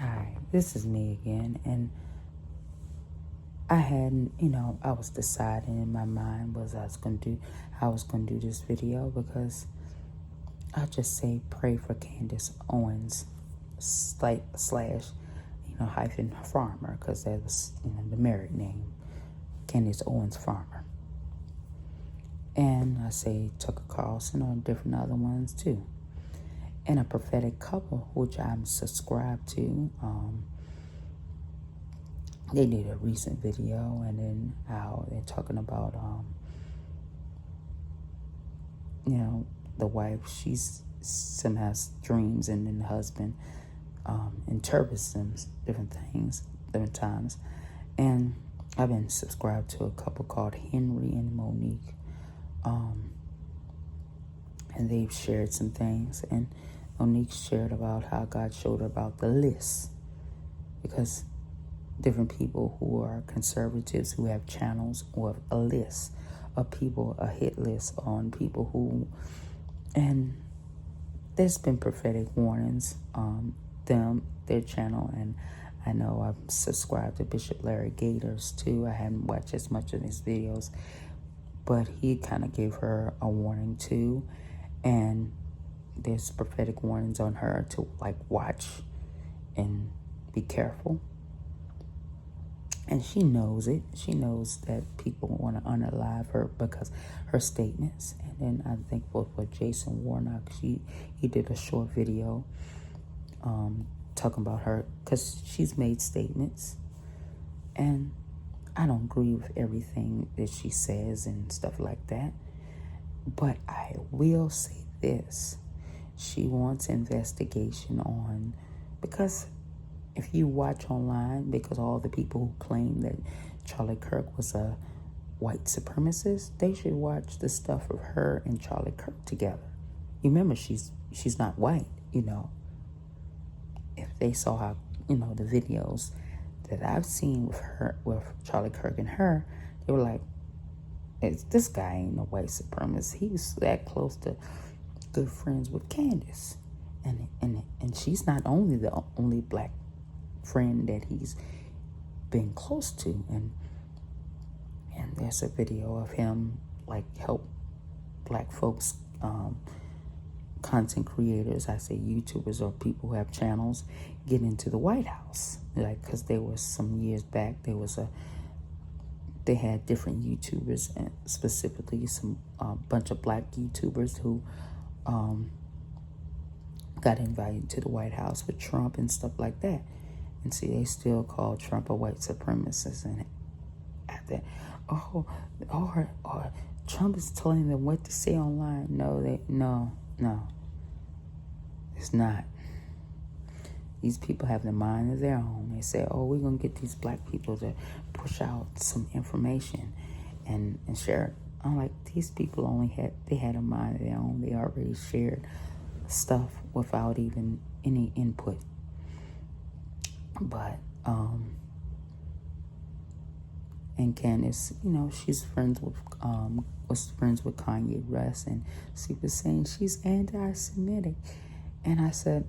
Hi, this is me again, and I hadn't, I was deciding in my mind was I was gonna do how I was gonna do this video because I just say pray for Candice Owens slash hyphen farmer because that was the married name, Candice Owens Farmer, and I say Tucker Carlson or different other ones too, and a prophetic couple which I'm subscribed to. They did a recent video, and then how they're talking about, the wife, she's somehow has dreams, and then the husband interprets them different things, different times. And I've been subscribed to a couple called Henry and Monique, and they've shared some things. And Monique shared about how God showed her about the list, because different people who are conservatives who have channels or a list of people, a hit list on people who, and there's been prophetic warnings on their channel. And I know I've subscribed to Bishop Larry Gators too. I hadn't watched as much of his videos, but he kind of gave her a warning too. And there's prophetic warnings on her to watch and be careful. And she knows it. She knows that people want to unalive her because her statements. And then I think for Jason Warnock, he did a short video talking about her because she's made statements. And I don't agree with everything that she says and stuff like that. But I will say this. She wants investigation on, because if you watch online, because all the people who claim that Charlie Kirk was a white supremacist, they should watch the stuff of her and Charlie Kirk together. You remember, she's not white, If they saw how, the videos that I've seen with her, with Charlie Kirk and her, they were like, this guy ain't no white supremacist. He's that close to good friends with Candice. And she's not only the only black friend that he's been close to, and there's a video of him help black folks, content creators, I say YouTubers or people who have channels, get into the White House. Because there was some years back, they had different YouTubers, and specifically some bunch of black YouTubers who got invited to the White House with Trump and stuff like that. And see, they still call Trump a white supremacist. And after, or Trump is telling them what to say online. No, it's not. These people have the mind of their own. They say, we're going to get these black people to push out some information and share it. I'm like, these people had a mind of their own. They already shared stuff without even any input. But, and Candice, she's was friends with Kanye West, and she was saying she's anti-Semitic. And I said,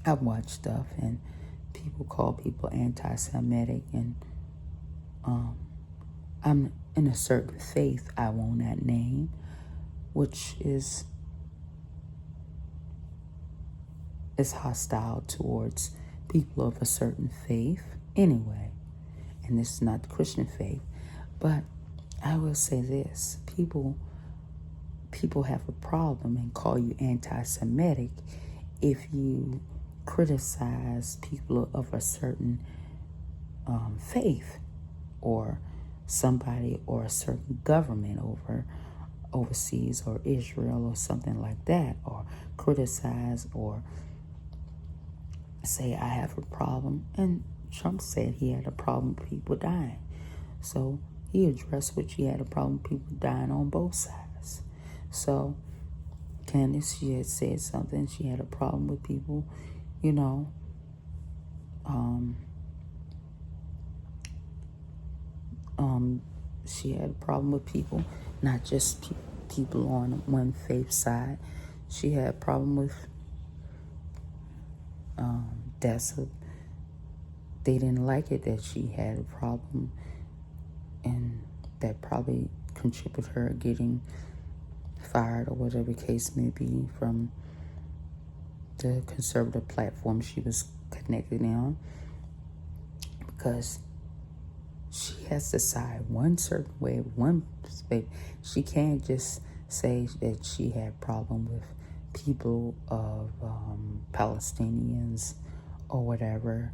I've watched stuff, and people call people anti-Semitic, and I'm in a certain faith I won't not name, which is hostile towards people of a certain faith anyway. And this is not the Christian faith. But I will say this. People have a problem and call you anti-Semitic if you criticize people of a certain faith, or somebody, or a certain government overseas, or Israel, or something like that, or criticize or say I have a problem. And Trump said he had a problem with people dying. So he addressed which he had a problem with people dying on both sides. So Candice, she had said something. She had a problem with people, she had a problem with people, not just people on one faith side. She had a problem with they didn't like it that she had a problem, and that probably contributed her getting fired or whatever the case may be from the conservative platform she was connected on, because she has to side one certain way, one perspective. She can't just say that she had problem with people of Palestinians or whatever,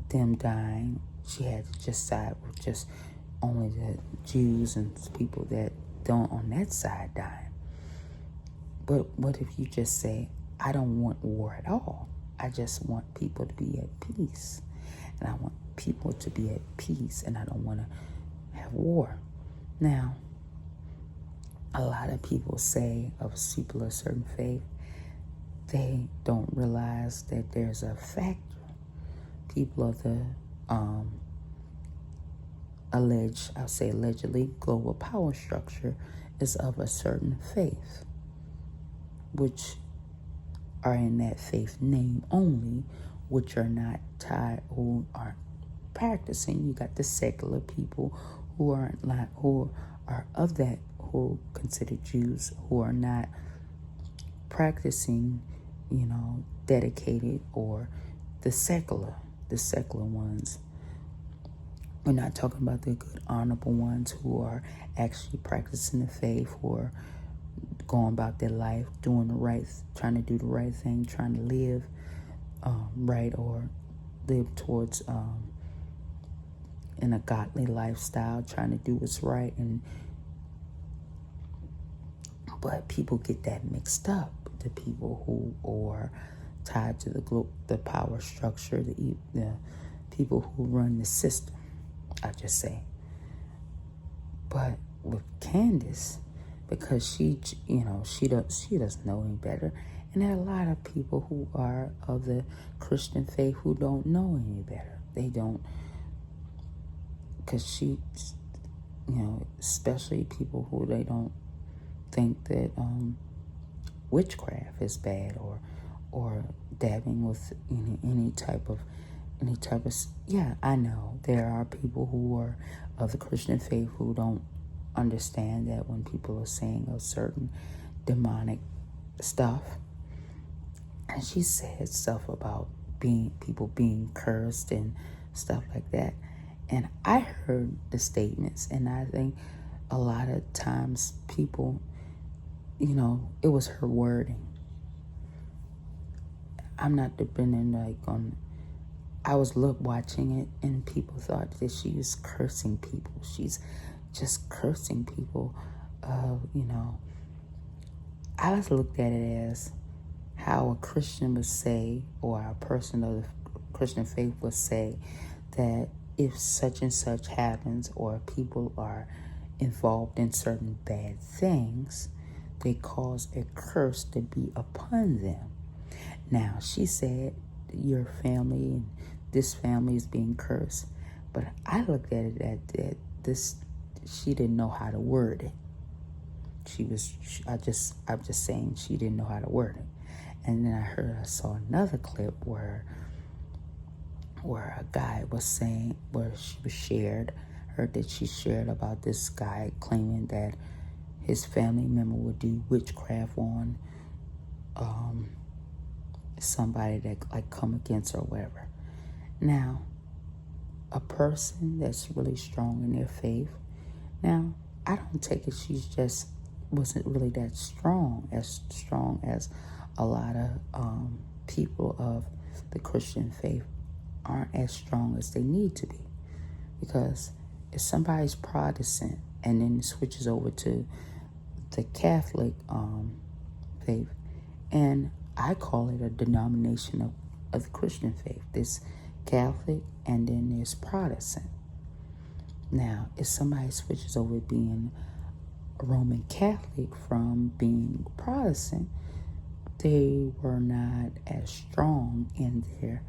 them dying. She had to just side with just only the Jews and people that don't on that side dying. But what if you just say, I don't want war at all. I just want people to be at peace. And I want people to be at peace, and I don't want to have war. Now, a lot of people say of people of a certain faith, they don't realize that there's a factor. People of the allegedly global power structure is of a certain faith, which are in that faith name only, which are not tied, who aren't practicing. You got the secular people who are of that, who consider Jews, who are not practicing, dedicated, or the secular ones. We're not talking about the good, honorable ones who are actually practicing the faith, who are going about their life, trying to do the right thing, trying to live right, or live towards in a godly lifestyle, trying to do what's right. But people get that mixed up. The people who are tied to the power structure, the people who run the system, I just say. But with Candice, because she doesn't know any better, and there are a lot of people who are of the Christian faith who don't know any better. They don't, because she, especially people who they don't think that witchcraft is bad, or dabbing with any type of yeah, I know there are people who are of the Christian faith who don't understand that when people are saying a certain demonic stuff. And she said stuff about people being cursed and stuff like that. And I heard the statements, and I think a lot of times people, it was her wording. I'm not depending on. I was watching it, and people thought that she was cursing people. She's just cursing people. I just looked at it as how a Christian would say, or a person of the Christian faith would say, that if such and such happens, or people are involved in certain bad things, they cause a curse to be upon them. Now, she said your family and this family is being cursed, but I looked at it that she didn't know how to word it. I'm just saying she didn't know how to word it. And then I saw another clip where a guy was saying, where she shared about this guy claiming that his family member would do witchcraft on somebody that come against her or whatever. Now, a person that's really strong in their faith, now I don't take it she's just wasn't really that strong as a lot of people of the Christian faith aren't as strong as they need to be. Because if somebody's Protestant and then switches over to the Catholic faith, and I call it a denomination of the Christian faith. There's Catholic and then there's Protestant. Now, if somebody switches over being a Roman Catholic from being Protestant, they were not as strong in their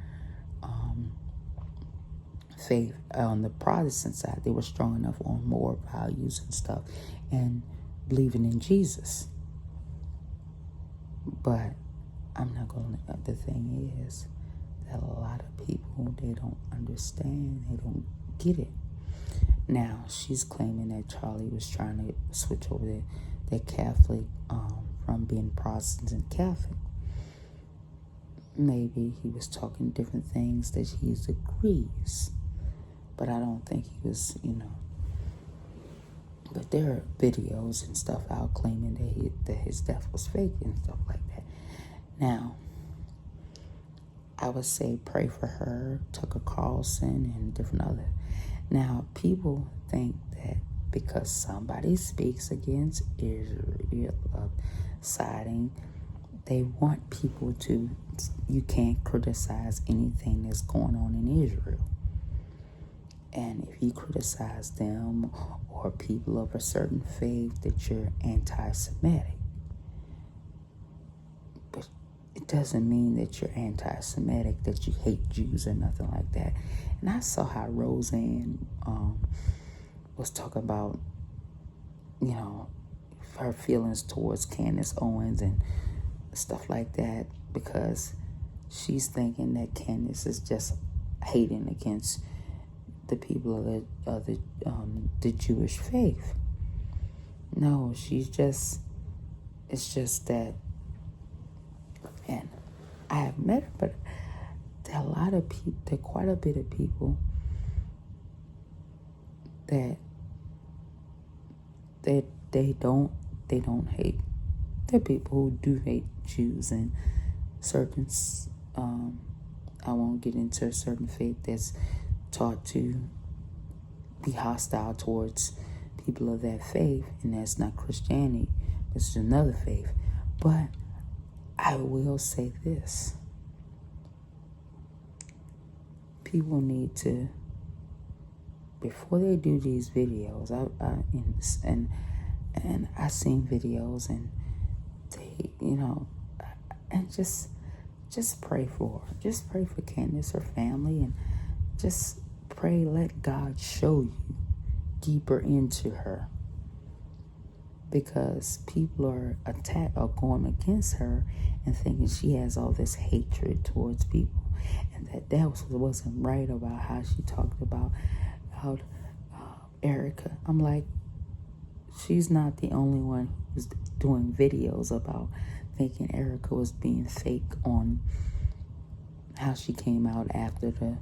faith on the Protestant side. They were strong enough on more values and stuff and believing in Jesus. But I'm not going to, the thing is that a lot of people, they don't understand, they don't get it. Now, she's claiming that Charlie was trying to switch over the Catholic, from being Protestant Catholic. Maybe he was talking different things that he agrees, but I don't think he was, But there are videos and stuff out claiming that his death was fake and stuff like that. Now, I would say pray for her, Tucker Carlson, and different other. Now, people think that because somebody speaks against Israel siding, they want people to, you can't criticize anything that's going on in Israel. And if you criticize them or people of a certain faith, that you're anti-Semitic. But it doesn't mean that you're anti-Semitic, that you hate Jews or nothing like that. And I saw how Roseanne was talking about, her feelings towards Candice Owens and stuff like that, because she's thinking that Candice is just hating against the people of the Jewish faith. No, it's just that, and I have met her, but there are a lot of people, there are quite a bit of people that they don't hate. There are people who do hate Jews and certain, I won't get into a certain faith that's taught to be hostile towards people of that faith, and that's not Christianity, it's another faith. But I will say this: people need to, before they do these videos, and I seen videos, and they, and just pray for her. Just pray for Candice, her family, and just pray, let God show you deeper into her. Because people are going against her and thinking she has all this hatred towards people. And that wasn't right about how she talked about Erica. I'm like, she's not the only one who's doing videos about thinking Erica was being fake on how she came out after the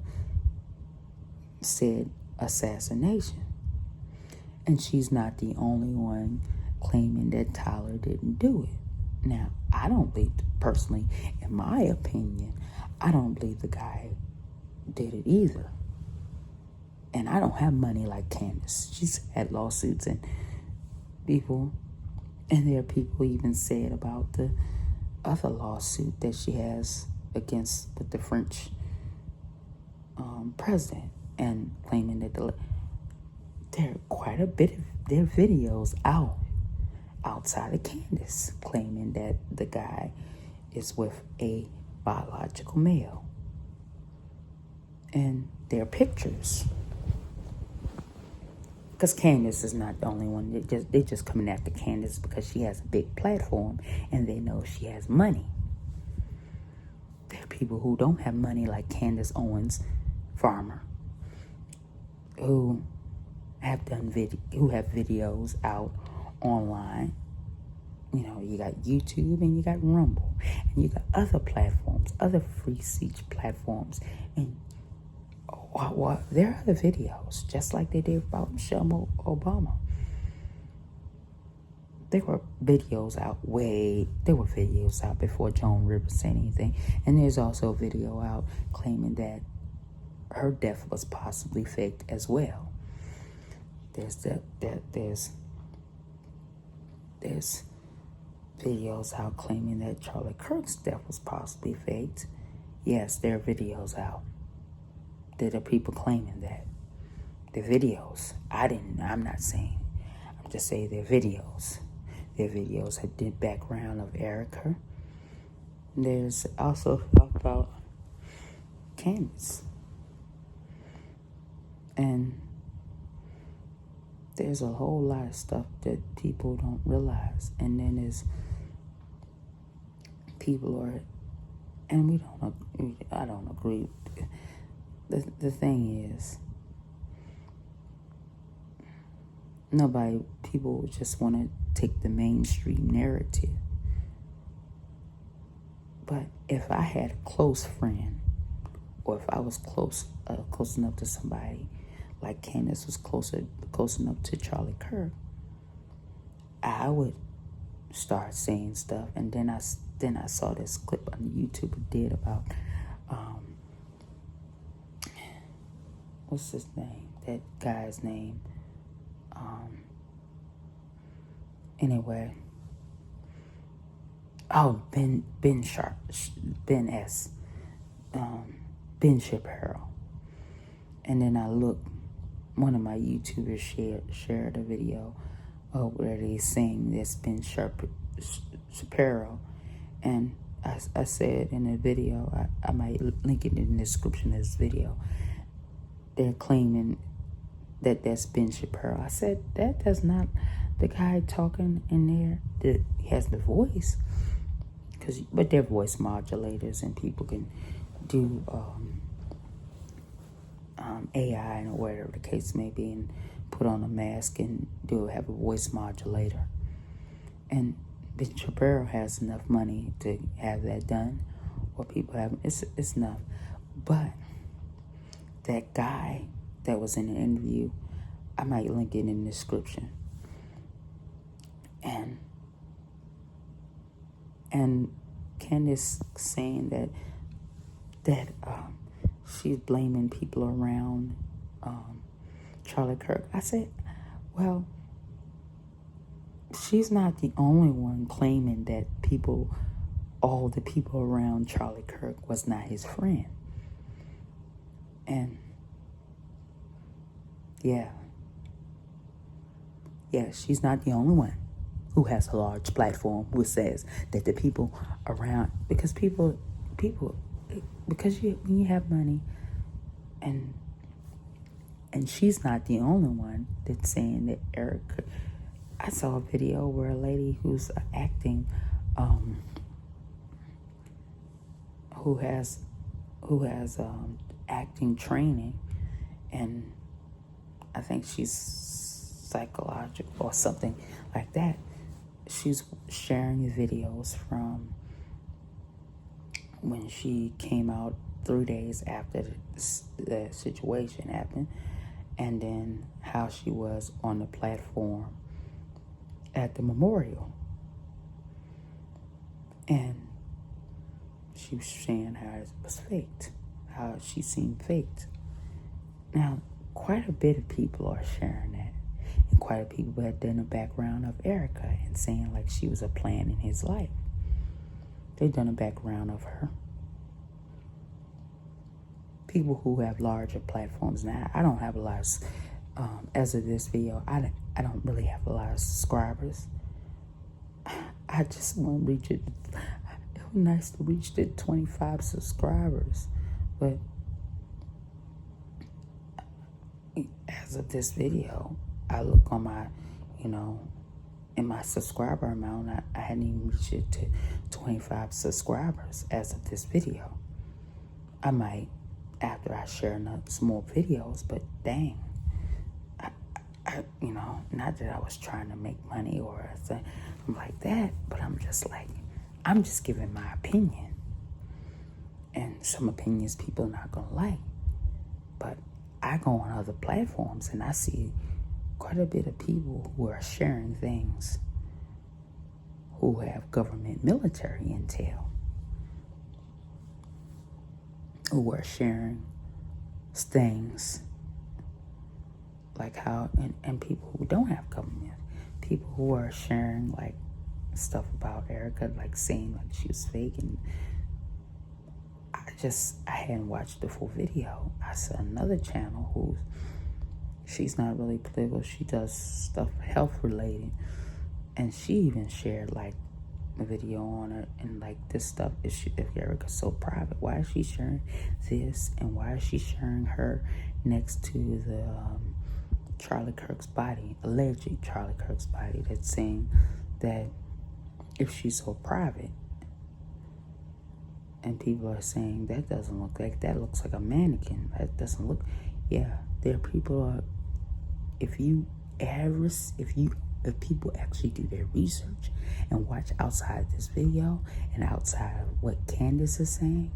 said assassination. And she's not the only one claiming that Tyler didn't do it. Now, I don't believe, personally, in my opinion, I don't believe the guy did it either. And I don't have money like Candice. She's had lawsuits and people, and there are people even said about the other lawsuit that she has with the French president, and claiming that there are quite a bit of their videos outside of Candice, claiming that the guy is with a biological male. And there are pictures. Because Candice is not the only one. They're just coming after Candice because she has a big platform and they know she has money. There are people who don't have money, like Candice Owens, farmer, who have videos out online. You got YouTube and you got Rumble and you got other platforms, other free speech platforms, and there are other videos, just like they did about Michelle Obama. There were videos out before Joan Rivers said anything, and there's also a video out claiming that her death was possibly faked as well. There's videos out claiming that Charlie Kirk's death was possibly faked. Yes, there are videos out. There are people claiming that. The videos. I'm not saying. I'm just saying they're videos. Their videos had the background of Erica. There's also talk about Candice. And there's a whole lot of stuff that people don't realize. And then there's people are and I don't agree. The thing is, people just want to take the mainstream narrative. But if I had a close friend, or if I was close enough to somebody, like Candice was close enough to Charlie Kirk, I would start saying stuff. And then I saw this clip on YouTube did about what's his name? That guy's name. Anyway. Oh, Ben Sharp, Ben S. Ben Shapiro. And then I looked, one of my YouTubers shared a video where they saying this Ben Shapiro. And I said in the video, I might link it in the description of this video, they're claiming that that's Ben Shapiro. I said, that's not the guy talking in there that has the voice. But they're voice modulators, and people can do AI or whatever the case may be, and put on a mask and have a voice modulator. And Ben Shapiro has enough money to have that done, or people have it's enough. But that guy that was in the interview, I might link it in the description. And Candice saying that she's blaming people around Charlie Kirk. I said, well, she's not the only one claiming that all the people around Charlie Kirk was not his friend. And yeah, she's not the only one who has a large platform who says that the people around, because when you have money, and she's not the only one that's saying that Erica. I saw a video where a lady who's acting, who has acting training, and I think she's psychological or something like that. She's sharing videos from when she came out 3 days after the situation happened, and then how she was on the platform at the memorial. And she was saying how it was faked, how she seemed faked. Now, quite a bit of people are sharing that. And quite a people have done a background of Erica and saying like she was a plan in his life. They've done a background of her. People who have larger platforms. Now, I don't have a lot of, as of this video, I don't really have a lot of subscribers. I just want to reach it. It would be nice to reach the 25 subscribers. But as of this video, I look on my, in my subscriber amount, I hadn't even reached it to 25 subscribers as of this video. I might, after I share some more videos, but dang, I not that I was trying to make money or something like that, but I'm just giving my opinion. And some opinions people are not going to like. But I go on other platforms and I see quite a bit of people who are sharing things who have government military intel, who are sharing things like how, and people who don't have government, people who are sharing like stuff about Erica, like saying like she was fake. And I hadn't watched the full video. I saw another channel she's not really political. She does stuff health related, and she even shared like a video on her and like this stuff. If Erica's so private, why is she sharing this, and why is she sharing her next to the Charlie Kirk's body, alleged Charlie Kirk's body, that's saying that if she's so private And people are saying, that doesn't look like, that looks like a mannequin. That doesn't look, yeah, there are people if people actually do their research and watch outside this video and outside of what Candice is saying,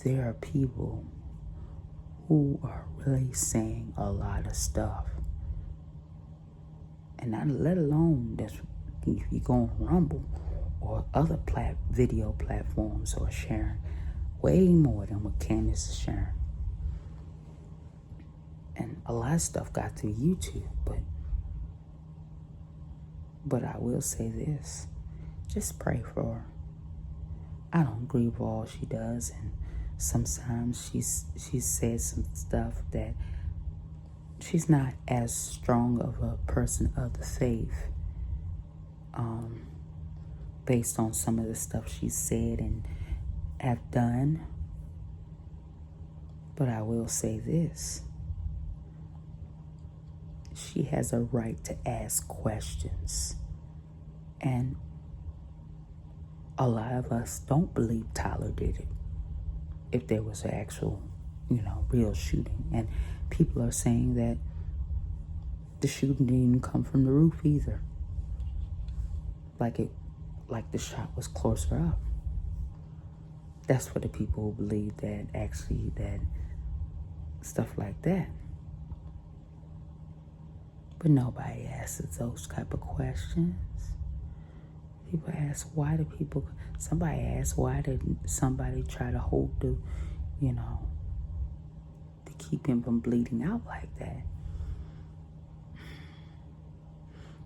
there are people who are really saying a lot of stuff. And not let alone that if you go on Rumble or other video platforms or sharing way more than what Candice is sharing. And a lot of stuff got through YouTube, but I will say this. Just pray for her. I don't agree with all she does, and sometimes she says some stuff that she's not as strong of a person of the faith, based on some of the stuff she said and have done. But I will say this. She has a right to ask questions. And a lot of us don't believe Tyler did it. If there was an actual, real shooting. And people are saying that the shooting didn't even come from the roof either. Like the shot was closer up. That's for the people who believe that actually that stuff like that. But nobody asks those type of questions. People ask, somebody asked, why did somebody try to hold to keep him from bleeding out like that?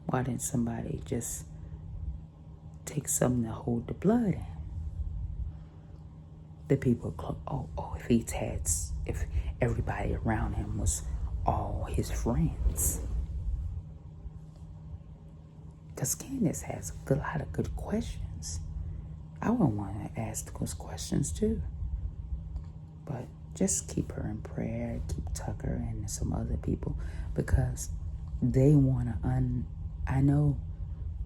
Why didn't somebody just take something to hold the blood in? The people, if everybody around him was all his friends. Because Candice has a lot of good questions. I would want to ask those questions too. But just keep her in prayer, keep Tucker and some other people, because they want to I know,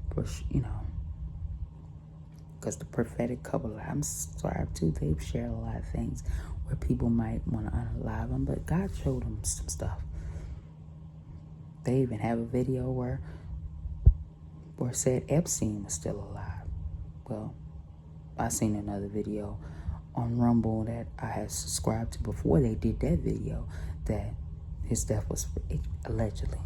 because the prophetic couple I'm subscribed to, they've shared a lot of things where people might want to unalive them, but God showed them some stuff. They even have a video where said Epstein was still alive. Well, I seen another video on Rumble that I had subscribed to before they did that video that his death was allegedly.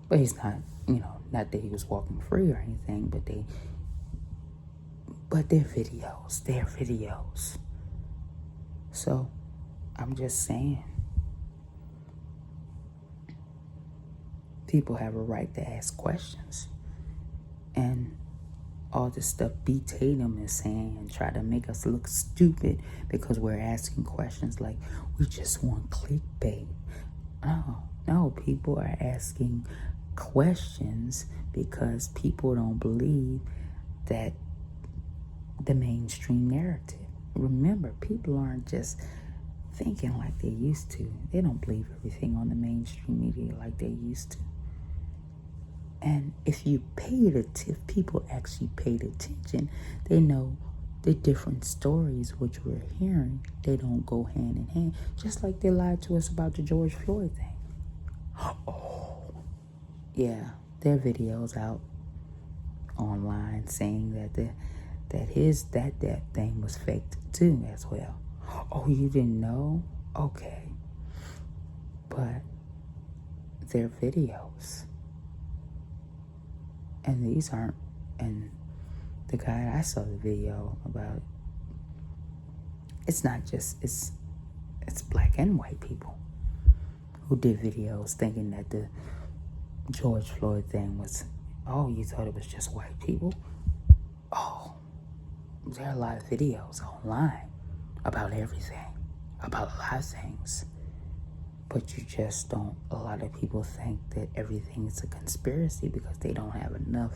But he's not, not that he was walking free or anything, but they're videos. So I'm just saying, people have a right to ask questions. And all this stuff B. Tatum is saying and try to make us look stupid because we're asking questions like we just want clickbait. No, people are asking questions because people don't believe that the mainstream narrative. Remember, people aren't just thinking like they used to. They don't believe everything on the mainstream media like they used to. And if people actually paid attention, they know the different stories which we're hearing, they don't go hand in hand. Just like they lied to us about the George Floyd thing. Oh, yeah, there are videos out online saying that that thing was faked too as well. Oh, you didn't know? Okay, but they're videos. And these aren't, and the guy I saw the video about, it's not just, it's black and white people who did videos thinking that the George Floyd thing was, oh, you thought it was just white people? Oh, there are a lot of videos online about everything, about a lot of things. But you just don't, a lot of people think that everything is a conspiracy because they don't have enough.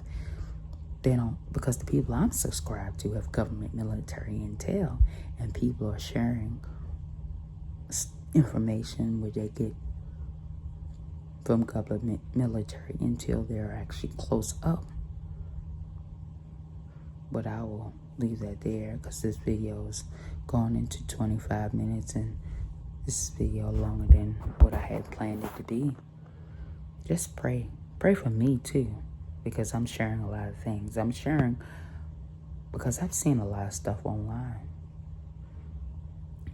Because the people I'm subscribed to have government military intel, and people are sharing information where they get from government military intel. They're actually close up. But I will leave that there because this video is going into 25 minutes and this video longer than what I had planned it to be. Just pray. Pray for me too, because I'm sharing a lot of things. I'm sharing because I've seen a lot of stuff online.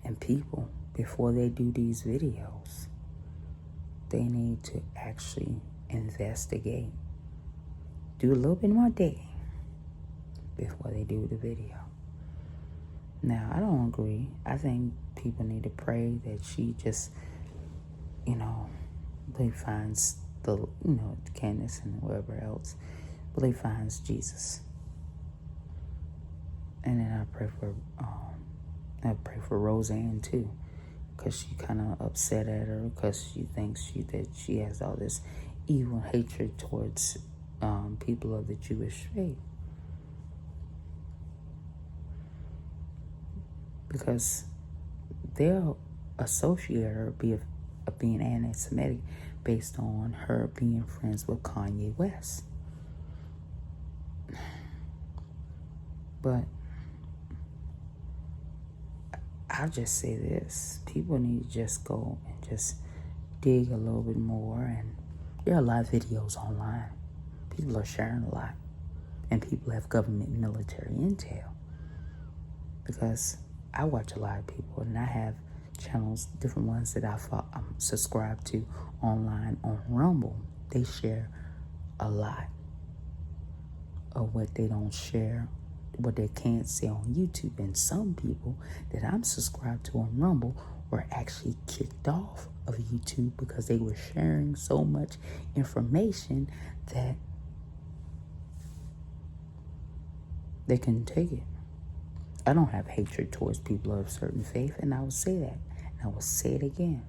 And people, before they do these videos, they need to actually investigate. Do a little bit more digging before they do the video. Now, I don't agree. I think people need to pray that she just, really finds Candice and whoever else, really finds Jesus. And then I pray for Roseanne too, because she kind of upset at her because she thinks that she has all this evil hatred towards people of the Jewish faith. Because they'll associate her of being anti-Semitic based on her being friends with Kanye West. But I'll just say this. People need to just go and just dig a little bit more. And there are a lot of videos online. People are sharing a lot. And people have government military intel. Because I watch a lot of people, and I have channels, different ones that I'm subscribed to online on Rumble. They share a lot of what they don't share, what they can't say on YouTube. And some people that I'm subscribed to on Rumble were actually kicked off of YouTube because they were sharing so much information that they couldn't take it. I don't have hatred towards people of a certain faith, and I will say that, and I will say it again.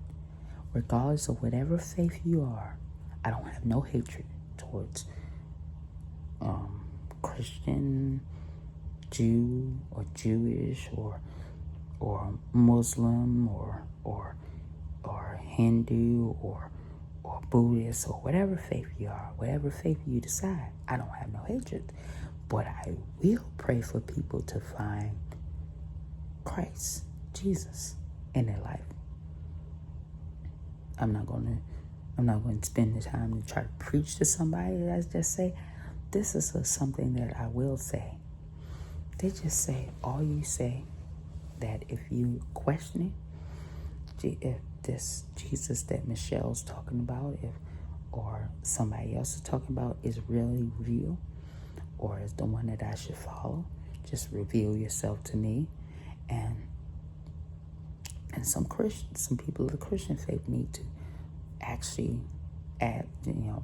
Regardless of whatever faith you are, I don't have no hatred towards Christian, Jew, or Jewish, or Muslim, or Hindu, or Buddhist, or whatever faith you are, whatever faith you decide. I don't have no hatred, but I will pray for people to find Christ, Jesus, in their life. I'm not going to spend the time to try to preach to somebody. Let's just say, this is something that I will say. They just say, all you say, that if you question it, if this Jesus that Michelle's talking about, or somebody else is talking about, is really real, or is the one that I should follow, just reveal yourself to me. And some people of the Christian faith need to actually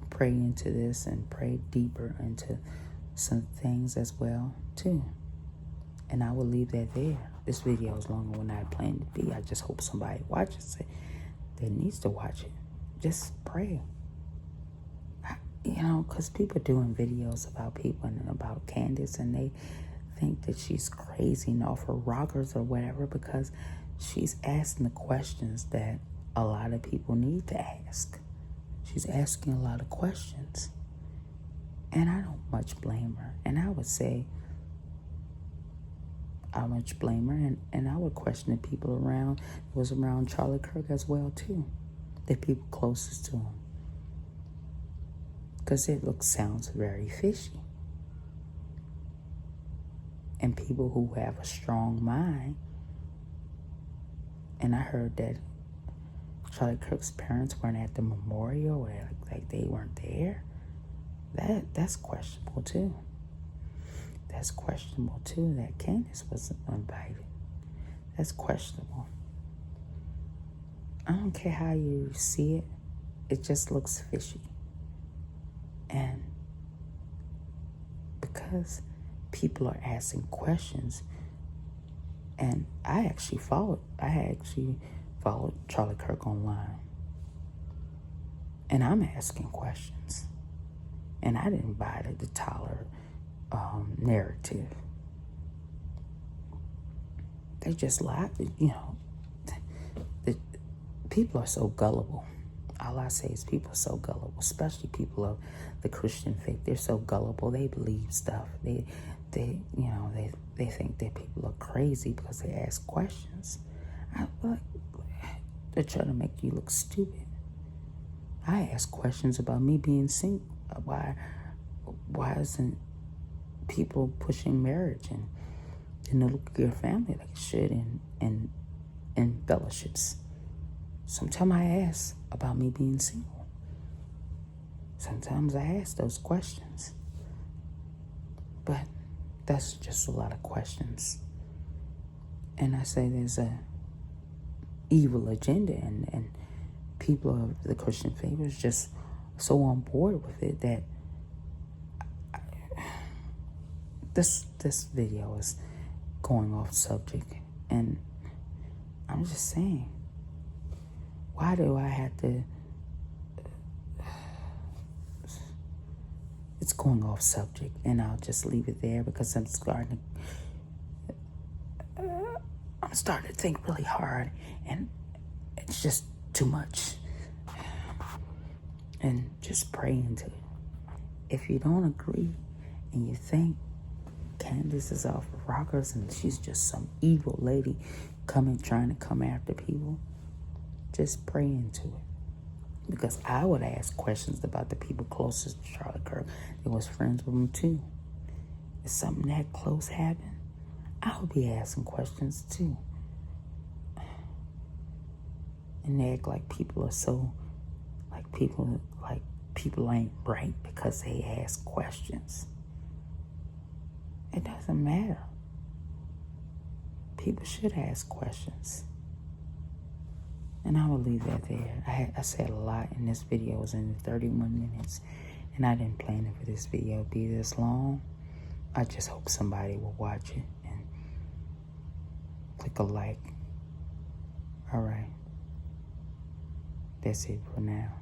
pray into this and pray deeper into some things as well too. And I will leave that there. This video is longer than I planned to be. I just hope somebody watches it that needs to watch it. Just pray. Because people are doing videos about people and about Candice, and they think that she's crazy and off her rockers or whatever because she's asking the questions that a lot of people need to ask. She's asking a lot of questions. And I don't much blame her. And I would say I much blame her. And I would question the people around. It was around Charlie Kirk as well, too. The people closest to him. Because sounds very fishy. And people who have a strong mind. And I heard that Charlie Kirk's parents weren't at the memorial, or like they weren't there. That's questionable too. That's questionable too, that Candice wasn't invited. That's questionable. I don't care how you see it. It just looks fishy. And because people are asking questions, and I actually followed Charlie Kirk online. And I'm asking questions. And I didn't buy the Tyler narrative. They just lie. The people are so gullible. All I say is people are so gullible, especially people of the Christian faith. They're so gullible. They believe stuff. they think that people are crazy because they ask questions. They're trying to make you look stupid. I ask questions about me being single. Why isn't people pushing marriage and the nuclear family like it should in fellowships? Sometimes I ask about me being single. Sometimes I ask those questions. But that's just a lot of questions. And I say there's a evil agenda, and people of the Christian faith is just so on board with it that this video is going off subject. And I'm just saying, why do I have to... It's going off subject, and I'll just leave it there because I'm starting to think really hard, and it's just too much. And just pray into it. If you don't agree and you think Candice is off of rockers and she's just some evil lady trying to come after people, just pray into it. Because I would ask questions about the people closest to Charlie Kirk that was friends with him too. If something that close happened, I would be asking questions too. And they act like people are so, like people ain't right because they ask questions. It doesn't matter. People should ask questions. And I will leave that there. I said a lot in this video. It was in 31 minutes. And I didn't plan it for this video to be this long. I just hope somebody will watch it and click a like. All right. That's it for now.